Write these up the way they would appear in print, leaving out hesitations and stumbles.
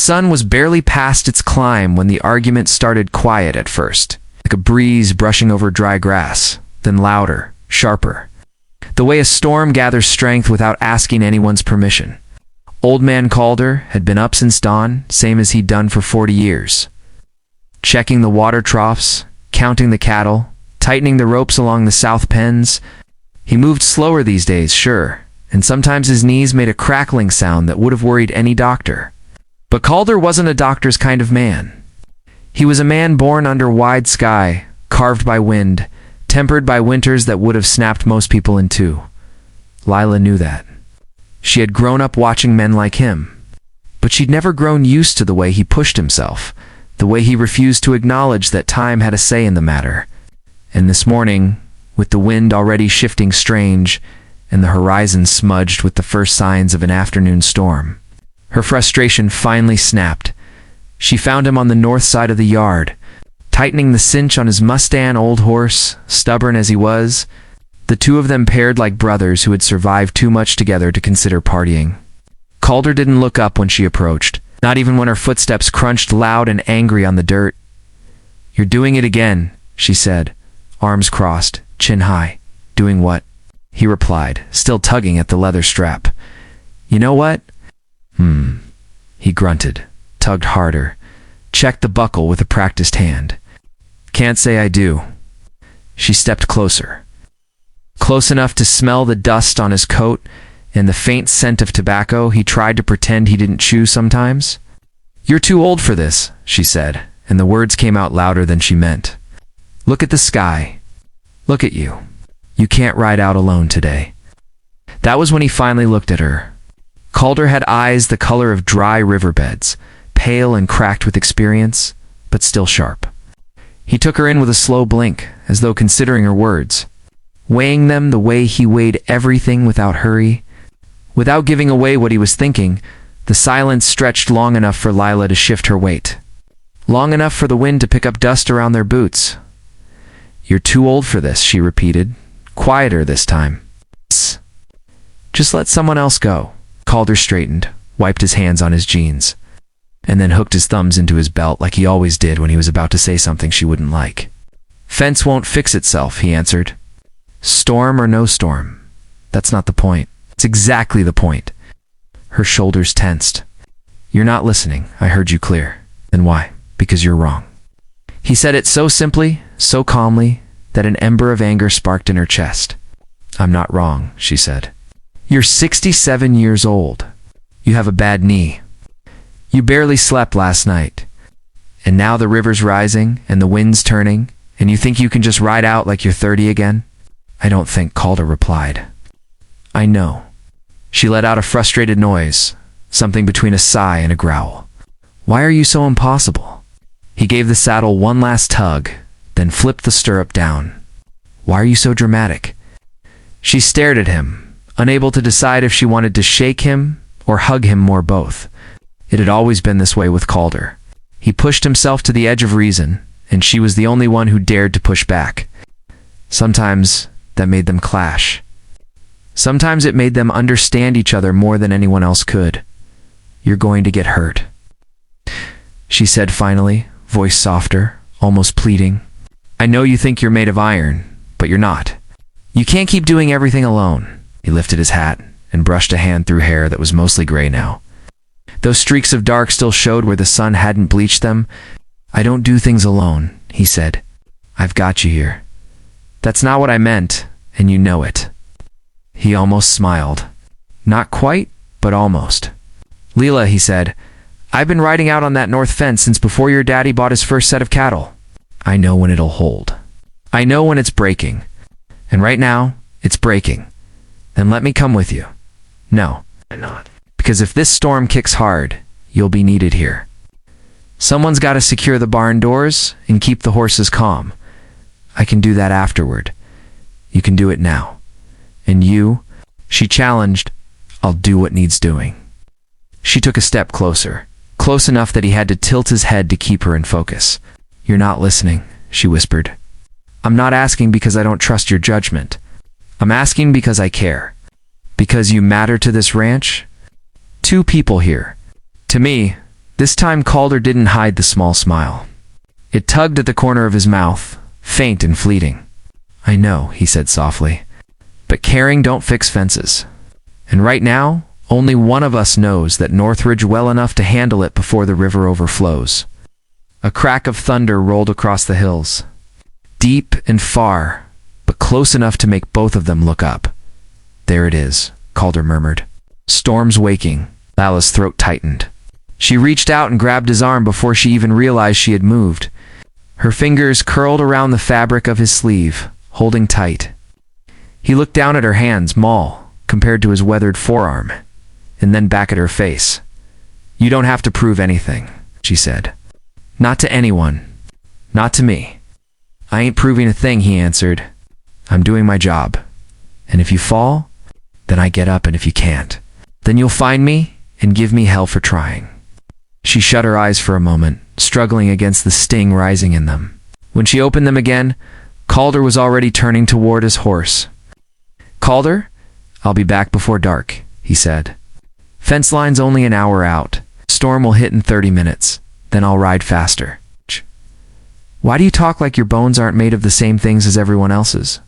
sun was barely past its climb when the argument started quiet at first, like a breeze brushing over dry grass, then louder, sharper. The way a storm gathers strength without asking anyone's permission. Old Man Calder had been up since dawn, same as he'd done for 40 years. Checking the water troughs, counting the cattle, tightening the ropes along the south pens. He moved slower these days, sure, and sometimes his knees made a crackling sound that would have worried any doctor. But Calder wasn't a doctor's kind of man. He was a man born under wide sky, carved by wind, tempered by winters that would have snapped most people in two. Lila knew that. She had grown up watching men like him, but she'd never grown used to the way he pushed himself, the way he refused to acknowledge that time had a say in the matter. And this morning, with the wind already shifting strange, and the horizon smudged with the first signs of an afternoon storm, her frustration finally snapped. She found him on the north side of the yard, tightening the cinch on his Mustang old horse, stubborn as he was. The two of them paired like brothers who had survived too much together to consider partying. Calder didn't look up when she approached, not even when her footsteps crunched loud and angry on the dirt. "You're doing it again," she said, arms crossed, chin high. "Doing what?" he replied, still tugging at the leather strap. "You know what?" He grunted, tugged harder, checked the buckle with a practiced hand. "Can't say I do." She stepped closer. Close enough to smell the dust on his coat and the faint scent of tobacco he tried to pretend he didn't chew sometimes. "You're too old for this," she said, and the words came out louder than she meant. "Look at the sky. Look at you. You can't ride out alone today." That was when he finally looked at her. Calder had eyes the color of dry riverbeds, pale and cracked with experience, but still sharp. He took her in with a slow blink, as though considering her words, weighing them the way he weighed everything without hurry. Without giving away what he was thinking, the silence stretched long enough for Lila to shift her weight. Long enough for the wind to pick up dust around their boots. "You're too old for this," she repeated, quieter this time. "Just let someone else go." Calder straightened, wiped his hands on his jeans, and then hooked his thumbs into his belt like he always did when he was about to say something she wouldn't like. "Fence won't fix itself," he answered. "Storm or no storm. That's not the point. It's exactly the point." Her shoulders tensed. "You're not listening. I heard you clear." "Then why?" "Because you're wrong." He said it so simply, so calmly, that an ember of anger sparked in her chest. "I'm not wrong," she said. "You're 67 years old. You have a bad knee. You barely slept last night. And now the river's rising and the wind's turning, and you think you can just ride out like you're 30 again?" "I don't think," Calder replied. "I know." She let out a frustrated noise, something between a sigh and a growl. "Why are you so impossible?" He gave the saddle one last tug, then flipped the stirrup down. "Why are you so dramatic?" She stared at him, unable to decide if she wanted to shake him or hug him, or both. It had always been this way with Calder. He pushed himself to the edge of reason, and she was the only one who dared to push back. Sometimes that made them clash. Sometimes it made them understand each other more than anyone else could. "You're going to get hurt," she said finally, voice softer, almost pleading. "I know you think you're made of iron, but you're not. You can't keep doing everything alone." He lifted his hat and brushed a hand through hair that was mostly gray now. Those streaks of dark still showed where the sun hadn't bleached them. "I don't do things alone," he said. "I've got you here. That's not what I meant, and you know it." He almost smiled. Not quite, but almost. "Leela," he said, "I've been riding out on that north fence since before your daddy bought his first set of cattle. I know when it'll hold. I know when it's breaking. And right now, it's breaking. Then let me come with you." "No, I'm not. Because if this storm kicks hard, you'll be needed here. Someone's got to secure the barn doors and keep the horses calm. I can do that afterward. You can do it now. And you," she challenged, "I'll do what needs doing." She took a step closer, close enough that he had to tilt his head to keep her in focus. "You're not listening," she whispered. "I'm not asking because I don't trust your judgment. I'm asking because I care. Because you matter to this ranch. 2 people here. To me, This time Calder didn't hide the small smile. It tugged at the corner of his mouth, faint and fleeting. "I know," he said softly, "but caring don't fix fences. And right now, only one of us knows that Northridge well enough to handle it before the river overflows." A crack of thunder rolled across the hills. Deep and far, but close enough to make both of them look up. "There it is," Calder murmured. "Storm's waking." Lila's throat tightened. She reached out and grabbed his arm before she even realized she had moved. Her fingers curled around the fabric of his sleeve, holding tight. He looked down at her hands, small compared to his weathered forearm, and then back at her face. "You don't have to prove anything," she said. "Not to anyone. Not to me." "I ain't proving a thing," he answered. "I'm doing my job. And if you fall, then I get up, and if you can't, then you'll find me and give me hell for trying." She shut her eyes for a moment, struggling against the sting rising in them. When she opened them again, Calder was already turning toward his horse. "Calder, I'll be back before dark," he said. "Fence line's only an hour out. Storm will hit in 30 minutes. Then I'll ride faster." "Why do you talk like your bones aren't made of the same things as everyone else's?"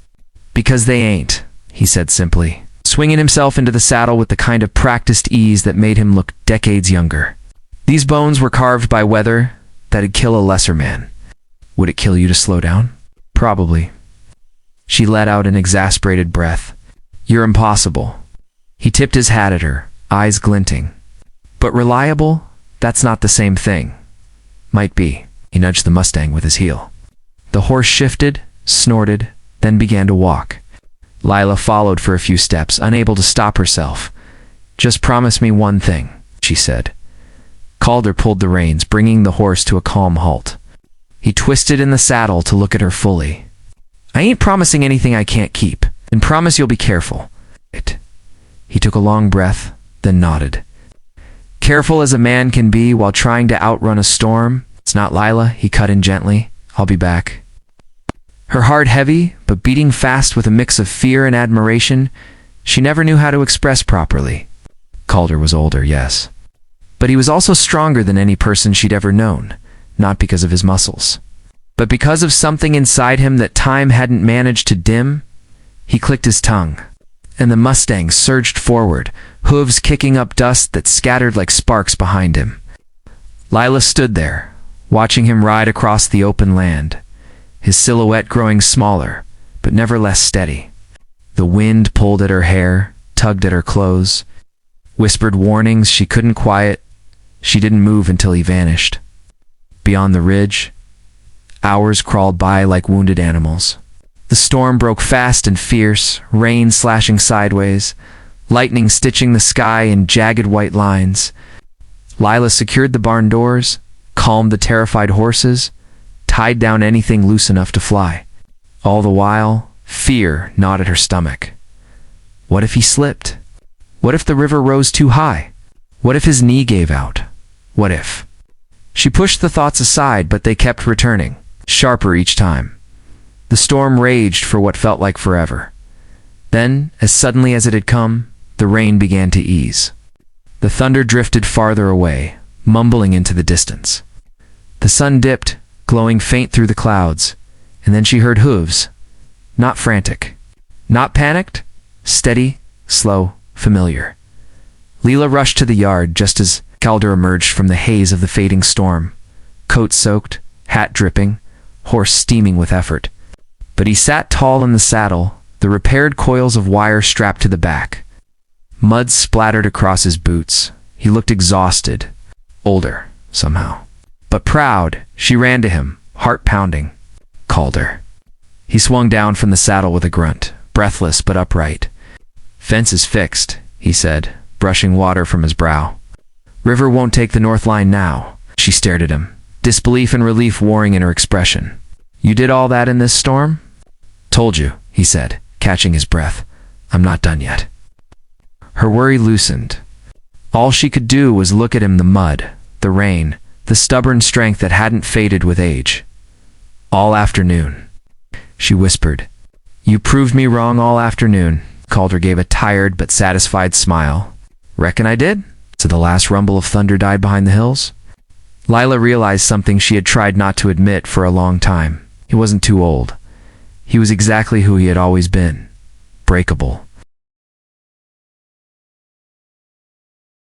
"Because they ain't," he said simply, swinging himself into the saddle with the kind of practiced ease that made him look decades younger. "These bones were carved by weather that'd kill a lesser man. Would it kill you to slow down?" "Probably." She let out an exasperated breath. "You're impossible." He tipped his hat at her, eyes glinting. "But reliable? That's not the same thing." "Might be." He nudged the Mustang with his heel. The horse shifted, snorted, then began to walk. Lila followed for a few steps, unable to stop herself. "Just promise me one thing," she said. Calder pulled the reins, bringing the horse to a calm halt. He twisted in the saddle to look at her fully. "I ain't promising anything I can't keep, and promise you'll be careful." He took a long breath, then nodded. "Careful as a man can be while trying to outrun a storm. It's not Lila," he cut in gently. "I'll be back." Her heart heavy, but beating fast with a mix of fear and admiration she never knew how to express properly. Calder was older, yes. But he was also stronger than any person she'd ever known, not because of his muscles, but because of something inside him that time hadn't managed to dim. He clicked his tongue, and the Mustang surged forward, hooves kicking up dust that scattered like sparks behind him. Lila stood there, watching him ride across the open land, his silhouette growing smaller, but never less steady. The wind pulled at her hair, tugged at her clothes, whispered warnings she couldn't quiet. She didn't move until he vanished. Beyond the ridge, hours crawled by like wounded animals. The storm broke fast and fierce, rain slashing sideways, lightning stitching the sky in jagged white lines. Lila secured the barn doors, calmed the terrified horses, tied down anything loose enough to fly. All the while, fear gnawed at her stomach. What if he slipped? What if the river rose too high? What if his knee gave out? What if? She pushed the thoughts aside, but they kept returning, sharper each time. The storm raged for what felt like forever. Then, as suddenly as it had come, the rain began to ease. The thunder drifted farther away, mumbling into the distance. The sun dipped, glowing faint through the clouds, and then she heard hooves. Not frantic, not panicked, steady, slow, familiar. Lila rushed to the yard just as Calder emerged from the haze of the fading storm, coat soaked, hat dripping, horse steaming with effort. But he sat tall in the saddle, the repaired coils of wire strapped to the back. Mud splattered across his boots. He looked exhausted, older, somehow. But proud, she ran to him, heart pounding. "Calder." He swung down from the saddle with a grunt, breathless but upright. "Fence is fixed," he said, brushing water from his brow. "River won't take the north line now." She stared at him, disbelief and relief warring in her expression. "You did all that in this storm?" "Told you," he said, catching his breath. "I'm not done yet." Her worry loosened. All she could do was look at him, the mud, the rain, the stubborn strength that hadn't faded with age. "All afternoon," she whispered. "You proved me wrong all afternoon." Calder gave a tired but satisfied smile. "Reckon I did?" So the last rumble of thunder died behind the hills. Lila realized something she had tried not to admit for a long time. He wasn't too old. He was exactly who he had always been. Breakable.